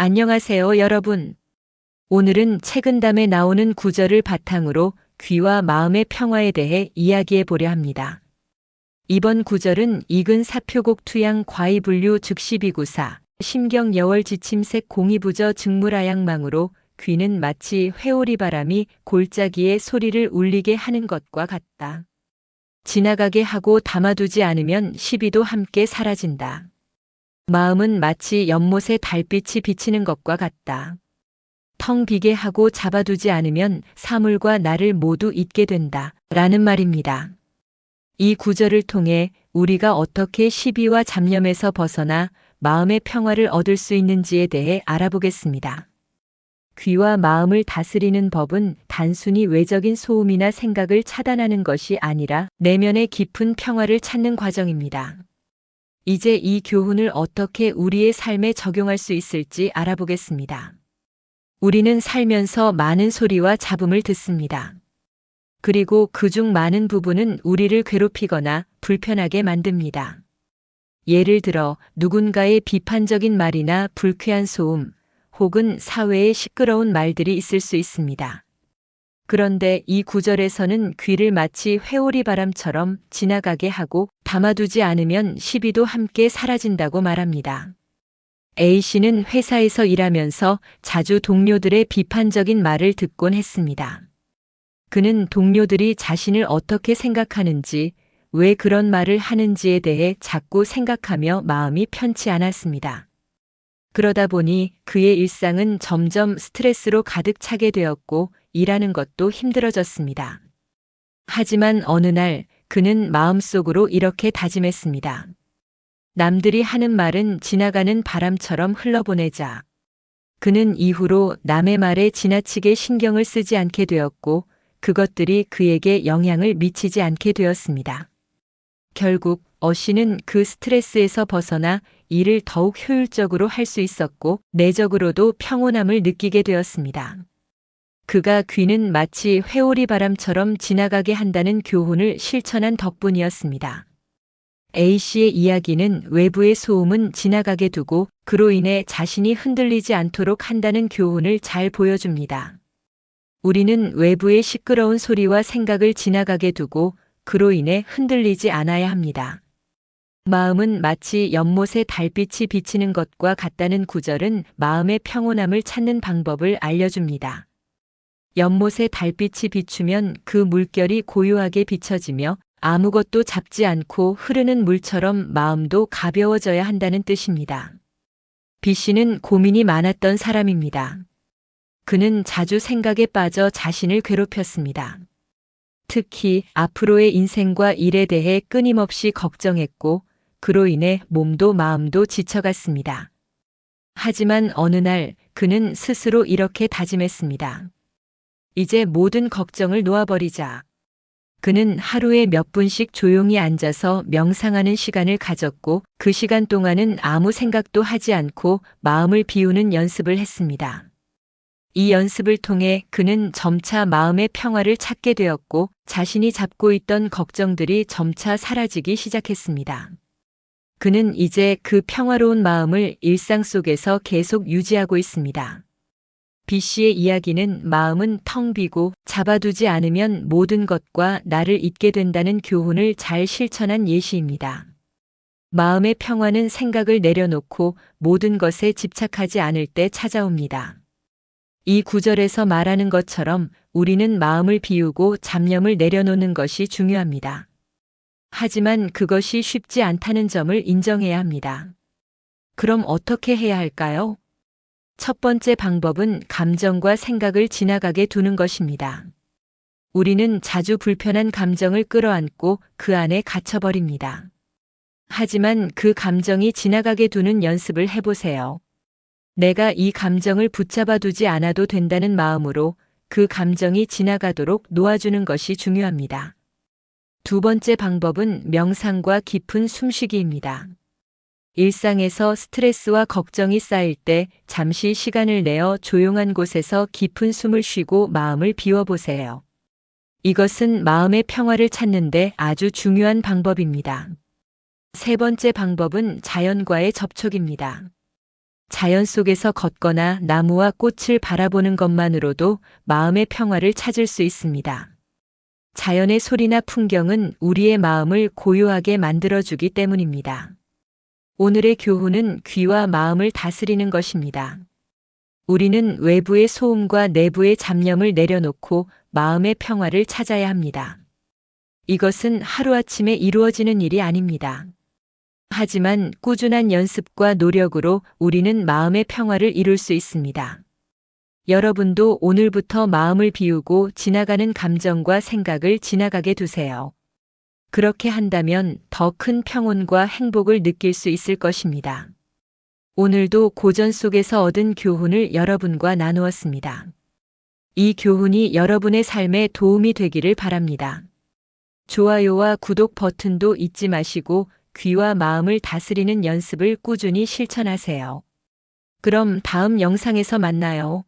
안녕하세요, 여러분. 오늘은 책은담에 나오는 구절을 바탕으로 귀와 마음의 평화에 대해 이야기해 보려 합니다. 이번 구절은 익은 사표곡 투양 과이분류 즉시비구사 심경여월 지침색 공이부저 즉물아양망으로 귀는 마치 회오리 바람이 골짜기에 소리를 울리게 하는 것과 같다. 지나가게 하고 담아두지 않으면 시비도 함께 사라진다. 마음은 마치 연못에 달빛이 비치는 것과 같다. 텅 비게 하고 잡아두지 않으면 사물과 나를 모두 잊게 된다. 라는 말입니다. 이 구절을 통해 우리가 어떻게 시비와 잡념에서 벗어나 마음의 평화를 얻을 수 있는지에 대해 알아보겠습니다. 귀와 마음을 다스리는 법은 단순히 외적인 소음이나 생각을 차단하는 것이 아니라 내면의 깊은 평화를 찾는 과정입니다. 이제 이 교훈을 어떻게 우리의 삶에 적용할 수 있을지 알아보겠습니다. 우리는 살면서 많은 소리와 잡음을 듣습니다. 그리고 그중 많은 부분은 우리를 괴롭히거나 불편하게 만듭니다. 예를 들어 누군가의 비판적인 말이나 불쾌한 소음, 혹은 사회의 시끄러운 말들이 있을 수 있습니다. 그런데 이 구절에서는 귀를 마치 회오리 바람처럼 지나가게 하고 담아두지 않으면 시비도 함께 사라진다고 말합니다. A씨는 회사에서 일하면서 자주 동료들의 비판적인 말을 듣곤 했습니다. 그는 동료들이 자신을 어떻게 생각하는지, 왜 그런 말을 하는지에 대해 자꾸 생각하며 마음이 편치 않았습니다. 그러다 보니 그의 일상은 점점 스트레스로 가득 차게 되었고 일하는 것도 힘들어졌습니다. 하지만 어느 날 그는 마음속으로 이렇게 다짐했습니다. 남들이 하는 말은 지나가는 바람처럼 흘러보내자. 그는 이후로 남의 말에 지나치게 신경을 쓰지 않게 되었고 그것들이 그에게 영향을 미치지 않게 되었습니다. 결국 어씨는 그 스트레스에서 벗어나 일을 더욱 효율적으로 할 수 있었고 내적으로도 평온함을 느끼게 되었습니다. 그가 귀는 마치 회오리 바람처럼 지나가게 한다는 교훈을 실천한 덕분이었습니다. A씨의 이야기는 외부의 소음은 지나가게 두고 그로 인해 자신이 흔들리지 않도록 한다는 교훈을 잘 보여줍니다. 우리는 외부의 시끄러운 소리와 생각을 지나가게 두고 그로 인해 흔들리지 않아야 합니다. 마음은 마치 연못에 달빛이 비치는 것과 같다는 구절은 마음의 평온함을 찾는 방법을 알려줍니다. 연못에 달빛이 비추면 그 물결이 고요하게 비춰지며 아무것도 잡지 않고 흐르는 물처럼 마음도 가벼워져야 한다는 뜻입니다. B씨는 고민이 많았던 사람입니다. 그는 자주 생각에 빠져 자신을 괴롭혔습니다. 특히 앞으로의 인생과 일에 대해 끊임없이 걱정했고 그로 인해 몸도 마음도 지쳐갔습니다. 하지만 어느 날 그는 스스로 이렇게 다짐했습니다. 이제 모든 걱정을 놓아버리자. 그는 하루에 몇 분씩 조용히 앉아서 명상하는 시간을 가졌고 그 시간 동안은 아무 생각도 하지 않고 마음을 비우는 연습을 했습니다. 이 연습을 통해 그는 점차 마음의 평화를 찾게 되었고 자신이 잡고 있던 걱정들이 점차 사라지기 시작했습니다. 그는 이제 그 평화로운 마음을 일상 속에서 계속 유지하고 있습니다. B씨의 이야기는 마음은 텅 비고 잡아두지 않으면 모든 것과 나를 잊게 된다는 교훈을 잘 실천한 예시입니다. 마음의 평화는 생각을 내려놓고 모든 것에 집착하지 않을 때 찾아옵니다. 이 구절에서 말하는 것처럼 우리는 마음을 비우고 잡념을 내려놓는 것이 중요합니다. 하지만 그것이 쉽지 않다는 점을 인정해야 합니다. 그럼 어떻게 해야 할까요? 첫 번째 방법은 감정과 생각을 지나가게 두는 것입니다. 우리는 자주 불편한 감정을 끌어안고 그 안에 갇혀버립니다. 하지만 그 감정이 지나가게 두는 연습을 해보세요. 내가 이 감정을 붙잡아 두지 않아도 된다는 마음으로 그 감정이 지나가도록 놓아주는 것이 중요합니다. 두 번째 방법은 명상과 깊은 숨쉬기입니다. 일상에서 스트레스와 걱정이 쌓일 때 잠시 시간을 내어 조용한 곳에서 깊은 숨을 쉬고 마음을 비워보세요. 이것은 마음의 평화를 찾는데 아주 중요한 방법입니다. 세 번째 방법은 자연과의 접촉입니다. 자연 속에서 걷거나 나무와 꽃을 바라보는 것만으로도 마음의 평화를 찾을 수 있습니다. 자연의 소리나 풍경은 우리의 마음을 고요하게 만들어주기 때문입니다. 오늘의 교훈은 귀와 마음을 다스리는 것입니다. 우리는 외부의 소음과 내부의 잡념을 내려놓고 마음의 평화를 찾아야 합니다. 이것은 하루아침에 이루어지는 일이 아닙니다. 하지만 꾸준한 연습과 노력으로 우리는 마음의 평화를 이룰 수 있습니다. 여러분도 오늘부터 마음을 비우고 지나가는 감정과 생각을 지나가게 두세요. 그렇게 한다면 더 큰 평온과 행복을 느낄 수 있을 것입니다. 오늘도 고전 속에서 얻은 교훈을 여러분과 나누었습니다. 이 교훈이 여러분의 삶에 도움이 되기를 바랍니다. 좋아요와 구독 버튼도 잊지 마시고 귀와 마음을 다스리는 연습을 꾸준히 실천하세요. 그럼 다음 영상에서 만나요.